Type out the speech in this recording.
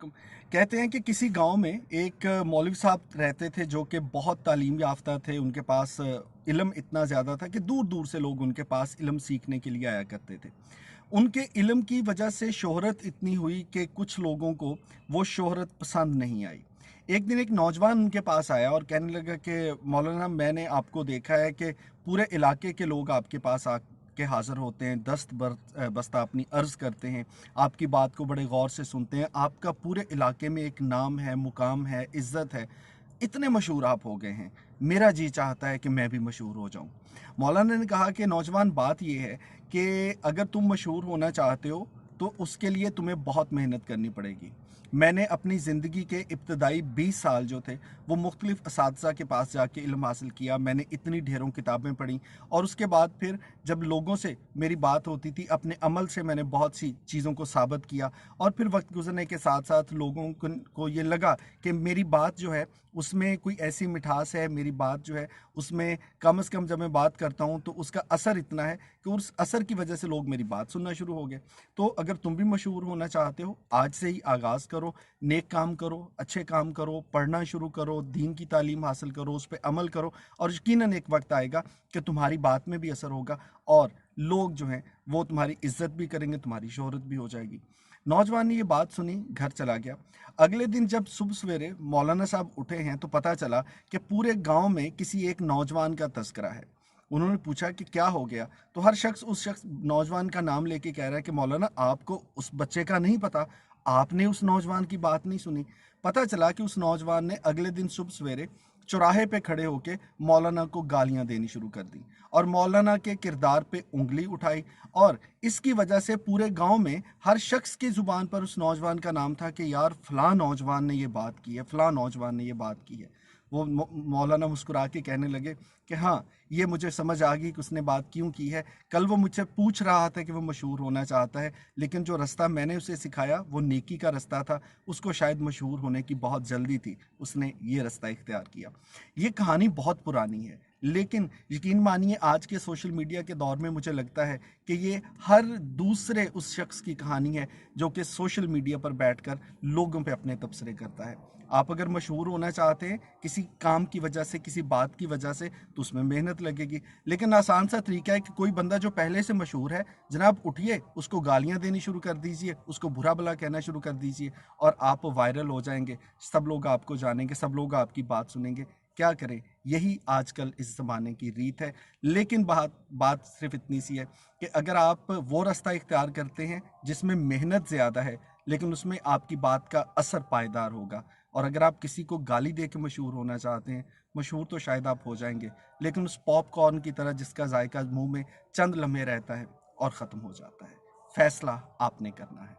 वालेकुम। कहते हैं कि किसी गांव में एक मौलवी साहब रहते थे जो कि बहुत तालीम याफ्ता थे। उनके पास इल्म इतना ज़्यादा था कि दूर दूर से लोग उनके पास इल्म सीखने के लिए आया करते थे। उनके इल्म की वजह से शोहरत इतनी हुई कि कुछ लोगों को वो शोहरत पसंद नहीं आई। एक दिन एक नौजवान उनके पास आया और कहने लगा कि मौलाना, मैंने आपको देखा है कि पूरे इलाके के लोग आपके पास के हाज़िर होते हैं, बस्ता अपनी अर्ज़ करते हैं, आपकी बात को बड़े गौर से सुनते हैं। आपका पूरे इलाके में एक नाम है, मुकाम है, इज़्ज़त है, इतने मशहूर आप हो गए हैं, मेरा जी चाहता है कि मैं भी मशहूर हो जाऊं। मौलाना ने कहा कि नौजवान, बात यह है कि अगर तुम मशहूर होना चाहते हो तो उसके लिए तुम्हें बहुत मेहनत करनी पड़ेगी। मैंने अपनी ज़िंदगी के इब्तदाई 20 साल जो थे वो मुख्तलिफ़ असातिज़ा के पास जाके इल्म हासिल किया। मैंने इतनी ढेरों किताबें पढ़ी और उसके बाद फिर जब लोगों से मेरी बात होती थी, अपने अमल से मैंने बहुत सी चीज़ों को साबित किया। और फिर वक्त गुजरने के साथ साथ लोगों को ये लगा कि मेरी बात जो है उसमें कोई ऐसी मिठास है, मेरी बात जो है उसमें कम से कम जब मैं बात करता हूँ तो उसका असर इतना है कि उस असर की वजह से लोग मेरी बात सुनना शुरू हो गए। तो अगर तुम भी मशहूर होना चाहते हो, आज से ही आगाज़ करो, नेक काम करो, अच्छे काम करो, पढ़ना शुरू करो, दीन की तालीम हासिल करो, उस पर अमल करो, और यकीनन एक वक्त आएगा कि तुम्हारी बात में भी असर होगा और लोग जो हैं वो तुम्हारी इज्जत भी करेंगे, तुम्हारी शोहरत भी हो जाएगी। नौजवान ने ये बात सुनी, घर चला गया। अगले दिन जब सुबह सवेरे मौलाना साहब उठे हैं तो पता चला कि पूरे गांव में किसी एक नौजवान का तस्करा है। उन्होंने पूछा कि क्या हो गया, तो हर शख्स उस शख्स नौजवान का नाम लेके कह रहा है कि मौलाना, आपको उस बच्चे का नहीं पता, आपने उस नौजवान की बात नहीं सुनी। पता चला कि उस नौजवान ने अगले दिन सुबह सवेरे चौराहे पे खड़े होके मौलाना को गालियां देनी शुरू कर दी और मौलाना के किरदार पे उंगली उठाई। और इसकी वजह से पूरे गांव में हर शख्स की जुबान पर उस नौजवान का नाम था कि यार फलां नौजवान ने ये बात की है, फलां नौजवान ने ये बात की है। वो मौलाना मुस्कुरा के कहने लगे कि हाँ, ये मुझे समझ आ गई कि उसने बात क्यों की है। कल वो मुझसे पूछ रहा था कि वो मशहूर होना चाहता है, लेकिन जो रास्ता मैंने उसे सिखाया वो नेकी का रास्ता था। उसको शायद मशहूर होने की बहुत जल्दी थी, उसने ये रास्ता इख्तियार किया। ये कहानी बहुत पुरानी है, लेकिन यकीन मानिए आज के सोशल मीडिया के दौर में मुझे लगता है कि ये हर दूसरे उस शख्स की कहानी है जो कि सोशल मीडिया पर बैठकर लोगों पे अपने तबसरे करता है। आप अगर मशहूर होना चाहते हैं किसी काम की वजह से, किसी बात की वजह से, तो उसमें मेहनत लगेगी। लेकिन आसान सा तरीका है कि कोई बंदा जो पहले से मशहूर है, जनाब उठिए, उसको गालियां देनी शुरू कर दीजिए, उसको बुरा भला कहना शुरू कर दीजिए और आप वायरल हो जाएंगे। सब लोग आपको जानेंगे, सब लोग आपकी बात सुनेंगे। क्या करें, यही आजकल इस ज़माने की रीत है। लेकिन बात बात सिर्फ इतनी सी है कि अगर आप वो रास्ता इख्तियार करते हैं जिसमें मेहनत ज़्यादा है, लेकिन उसमें आपकी बात का असर पायदार होगा। और अगर आप किसी को गाली दे के मशहूर होना चाहते हैं, मशहूर तो शायद आप हो जाएंगे, लेकिन उस पॉपकॉर्न की तरह जिसका जायका मुंह में चंद लम्हे रहता है और ख़त्म हो जाता है। फैसला आपने करना है।